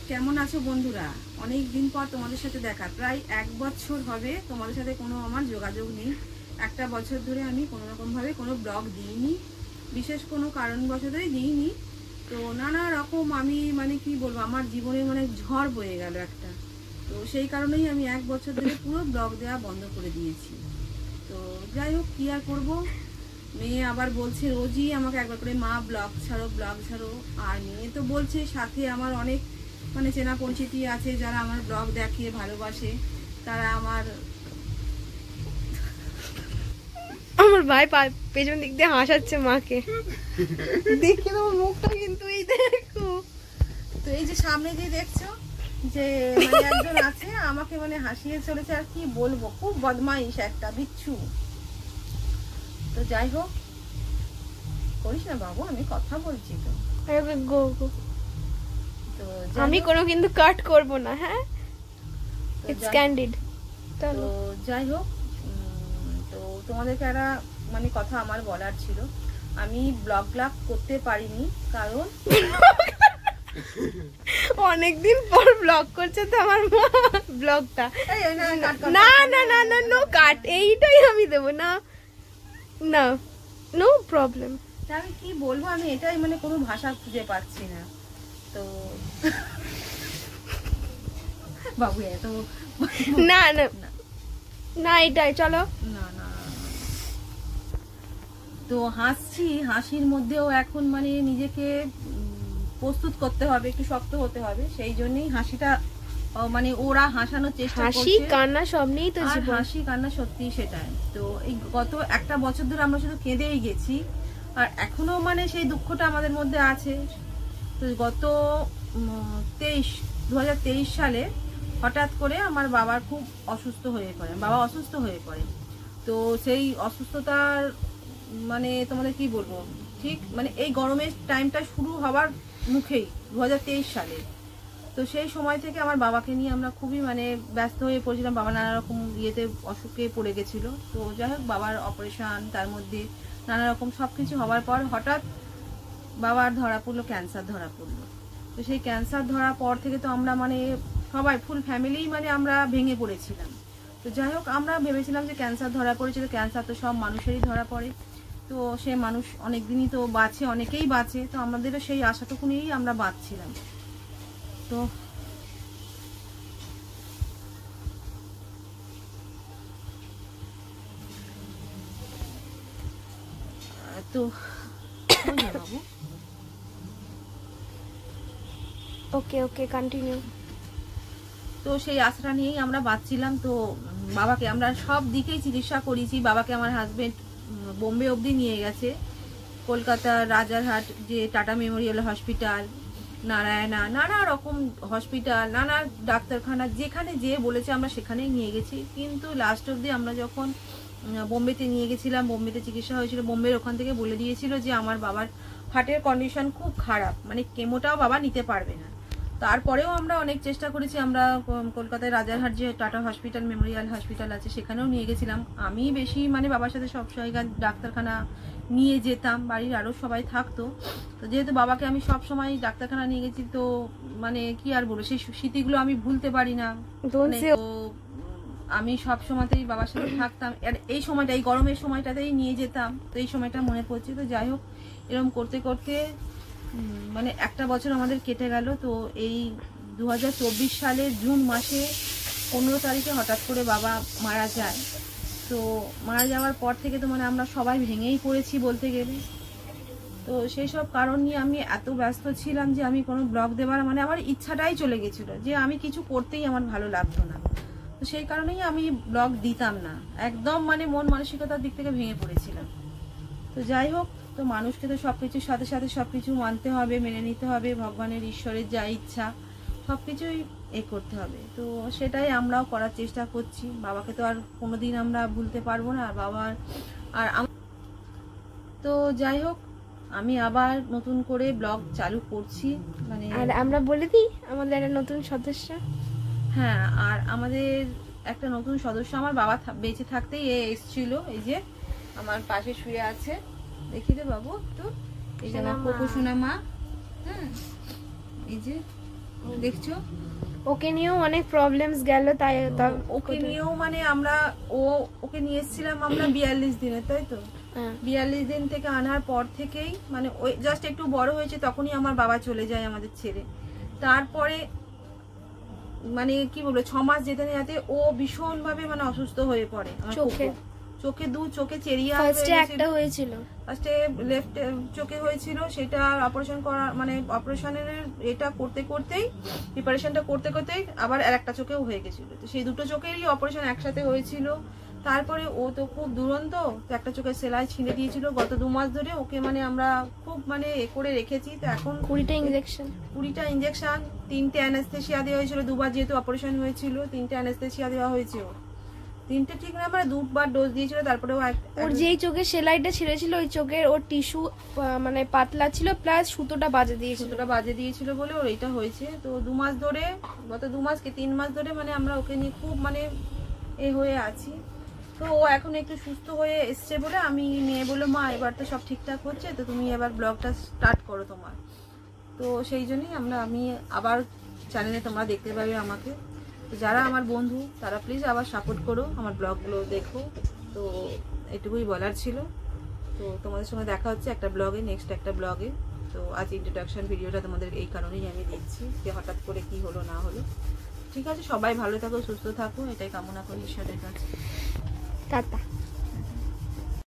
কেমন আছো বন্ধুরা? অনেক দিন পর তোমাদের সাথে দেখা, প্রায় 1 বছর হবে তোমাদের সাথে কোনো আমার যোগাযোগ নেই। একটা বছর ধরে আমি কোনো রকমভাবে কোনো ব্লগ দিইনি, বিশেষ কোনো কারণবশতই দিইনি। তো নানা রকম আমি কি বলবো, আমার জীবনে ঝড় বয়ে গেল একটা। তো সেই কারণেই আমি 1 বছর ধরে পুরো ব্লগ দেওয়া বন্ধ করে দিয়েছি। তো যাই হোক, কী আর করবো, মেয়ে আবার বলছে রোজই আমাকে একবার করে, মা ব্লগ ছাড়ো ব্লগ ছাড়ো। আর মেয়ে তো বলছে, সাথে আমার অনেক চেনা পরিচিতি আছে যারা আমার ব্লগ দেখে ভালোবাসে, তারা আমার ভাই পেছন দিক দিয়ে হাসাচ্ছে মাকে দেখে। তোমার মুখটা কিন্তু এই দেখো, তো এই যে সামনে যে দেখছো যে একজন আছে আমাকে হাসিয়ে চলেছে। আর কি বলবো, খুব বদমাইশ একটা বিচ্ছু। তো যাই হোক, করিস না বাবু, আমি কথা বলছি তো। তো আমি কোনো কিন্তু কাট করব না, হ্যাঁ, ইটস ক্যান্ডিড। তো যাই হোক, তো তোমাদেরকে একটা কথা আমার বলার ছিল। আমি ব্লগ করতে পারিনি কারণ অনেকদিন পর ব্লগ করছে তো আমার মা ব্লগটা। না না না না, নো কাট, এইটাই আমি দেব না, না নো প্রবলেম। আমি কি বলবো, আমি এটাই কোনো ভাষা খুঁজে পাচ্ছি না। তো বাবু এত না না না, এটাই চলো। না না, তো হাসছি, হাসির মধ্যেও এখন নিজেকে প্রস্তুত করতে হবে, একটু শক্ত হতে হবে। সেই জন্যই হাসিটা ওরা হাসানোর চেষ্টা করছে। হাসি কান্না সব নিয়েই তো জীবন। হাসি কান্না সত্যি সেটাই। তো এই গত একটা বছর ধরে আমরা শুধু কেঁদেই গেছি, আর এখনো সেই দুঃখটা আমাদের মধ্যে আছে। তো গত 2023 সালে হঠাৎ করে আমার বাবার খুব অসুস্থ হয়ে পড়ে, বাবা অসুস্থ হয়ে পড়ে। তো সেই অসুস্থতার তোমাদের কি বলবো, ঠিক এই গরমের টাইমটা শুরু হওয়ার মুখেই 2023 সালে। তো সেই সময় থেকে আমার বাবাকে নিয়ে আমরা খুবই ব্যস্ত হয়ে পড়েছিলাম। বাবা নানা রকম ইয়েতে অসুখে পড়ে গেছিল। তো যাই হোক, বাবার অপারেশন, তার মধ্যে নানা রকম সবকিছু হওয়ার পর হঠাৎ বাবার ধরা পড়লো, ক্যান্সার ধরা পড়লো। তো সেই ক্যান্সার ধরার পর থেকে তো আমরা সবাই ফুল ফ্যামিলি আমরা ভেঙে পড়েছিলাম। তো যাই হোক, আমরা ভেবেছিলাম যে ক্যান্সার ধরা পড়েছিল, ক্যান্সার তো সব মানুষেরই ধরা পড়ে, তো সে মানুষ অনেক দিনই তো বাঁচে, অনেকেই বাঁচে। তো আমাদেরও সেই আশাটুকু নিয়েই আমরা বাঁচছিলাম। তো তো বাবু, ওকে ওকে, কন্টিনিউ। তো সেই আশাটা নিয়েই আমরা বাঁচছিলাম। তো বাবাকে আমরা সব দিকেই চিকিৎসা করেছি। বাবাকে আমার হাজবেন্ড বোম্বে অবধি নিয়ে গেছে, কলকাতা রাজারহাট যে টাটা মেমোরিয়াল হসপিটাল, নারায়ণা, নানা রকম হসপিটাল, নানা ডাক্তারখানা, যেখানে যে বলেছে আমরা সেখানেই নিয়ে গেছি। কিন্তু লাস্ট অবধি আমরা যখন বোম্বেতে নিয়ে গেছিলাম, বোম্বেতে চিকিৎসা হয়েছিল, বোম্বের ওখান থেকে বলে দিয়েছিল যে আমার বাবার হার্টের কন্ডিশন খুব খারাপ, কেমোটাও বাবা নিতে পারবে না। তারপরেও আমরা অনেক চেষ্টা করেছি। আমরা কলকাতায় রাজারহাট যে টাটা হসপিটাল মেমোরিয়াল হসপিটাল আছে সেখানেও নিয়ে গেছিলাম। আমি বেশি বাবার সাথে সব জায়গায় ডাক্তারখানা নিয়ে যেতাম, বাড়ির আরও সবাই থাকতো। তো যেহেতু বাবাকে আমি সব সময় ডাক্তারখানা নিয়ে গেছি, তো কি আর বলবো, সেই স্মৃতিগুলো আমি ভুলতে পারি না। তো আমি সব সময়তেই বাবার সাথে থাকতাম, আর এই সময়টা, এই গরমের সময়টাতেই নিয়ে যেতাম। তো এই সময়টা মনে পড়ছে। তো যাই হোক, এরকম করতে করতে একটা বছর আমাদের কেটে গেল। তো এই 2024 সালের জুন মাসে 15 তারিখে হঠাৎ করে বাবা মারা যায়। তো মারা যাওয়ার পর থেকে তো আমরা সবাই ভেঙেই পড়েছি বলতে গেলে। তো সেই সব কারণ নিয়ে আমি এত ব্যস্ত ছিলাম যে আমি কোনো ব্লগ দেওয়ার আমার ইচ্ছাটাই চলে গেছিলো, যে আমি কিছু করতেই আমার ভালো লাগতো না। তো সেই কারণেই আমি ব্লগ দিতাম না, একদম মন মানসিকতার দিক থেকে ভেঙে পড়েছিলাম। তো যাই হোক, তো মানুষকে তো সবকিছুর সাথে সাথে সবকিছু মানতে হবে, মেনে নিতে হবে, ভগবানের ঈশ্বরের যা ইচ্ছা সবকিছুই করতে হবে। তো সেটাই আমরাও করার চেষ্টা করছি। বাবাকে তো আর কোনোদিন আমরা ভুলতে পারবো না, বাবার আর তো যাই হোক, আমি আবার নতুন করে ব্লগ চালু করছি। আর আমরা বলে দিই আমাদের একটা নতুন সদস্য। হ্যাঁ, আর আমাদের একটা নতুন সদস্য আমার বাবা বেঁচে থাকতেই এসেছিল। এই যে আমার পাশে শুয়ে আছে, দেখি রে বাবু একটু, এই যে আমার কোকো সোনা মা। হ্যাঁ, এই যে দেখছো ওকে নিয়েও অনেক প্রবলেমস গেল, তাই ওকে নিয়েও মানে আমরা ওকে নিয়ে এসেছিলাম আমরা 42 দিনে, তাই তো 42 দিন থেকে আনার পর থেকেই মানে ওই জাস্ট একটু বড় হয়েছে তখনই আমার বাবা চলে যায় আমাদের ছেড়ে। তারপরে মানে কি বলবো 6 মাস যেতে না যেতে ও ভীষণ ভাবে মানে অসুস্থ হয়ে পড়ে। চোখে দু চোখে চেরিয়া একটা হয়েছিল, ফার্স্টে লেফট চোখে হয়েছিল, সেটা অপারেশন করা মানে অপারেশনের এটা করতে করতেই প্রিপারেশনটা করতে করতেই আবার আরেকটা চোখেও হয়ে গেছিল। তো সেই দুটো চোখেরই অপারেশন একসাথে হয়েছিল। তারপরে ও তো খুব দুরন্ত, তো একটা চোখের সেলাই ছিঁড়ে দিয়েছিল। গত 2 মাস ধরে ওকে মানে আমরা খুব মানে এ করে রেখেছি। তো এখন 20টা ইঞ্জেকশন 3টে অ্যানেস্থেসিয়া দেওয়া হয়েছিল, 2বার যেহেতু অপারেশন হয়েছিল 3টে অ্যানেস্থেসিয়া দেওয়া হয়েছে। 3টে ঠিক না মানে 2বার ডোজ দিয়েছিল। তারপরে ওর যেই চোখে সেলাইটা ছিঁড়েছিল ওই চোখের ওর টিস্যু মানে পাতলা ছিল, প্লাস সুতোটা বাজে দিয়েছিল বলে ওর এইটা হয়েছে। তো 2 মাস ধরে গত 2 মাস কি 3 মাস ধরে মানে আমরা ওকে নিয়ে খুব মানে এ হয়ে আছি। তো ও এখন একটু সুস্থ হয়ে এসছে বলে আমি মেয়ে বললো মা এবার তো সব ঠিকঠাক হচ্ছে, তো তুমি এবার ব্লগটা স্টার্ট করো তোমার। তো সেই জন্যই আমি আবার চ্যানেলে তোমরা দেখতে পাবে আমাকে। তো যারা আমার বন্ধু তারা প্লিজ আবার সাপোর্ট করো, আমার ব্লগগুলো দেখো। তো এটুকুই বলার ছিল। তো তোমাদের সঙ্গে দেখা হচ্ছে একটা ব্লগে, নেক্সট একটা ব্লগে। তো আজ ইন্ট্রোডাকশন ভিডিওটা তোমাদের এই কারণেই আমি দিচ্ছি যে হঠাৎ করে কি হলো না হলো। ঠিক আছে, সবাই ভালো থাকো, সুস্থ থাকো, এটাই কামনা করি ঈশ্বরের কাছে। টাটা।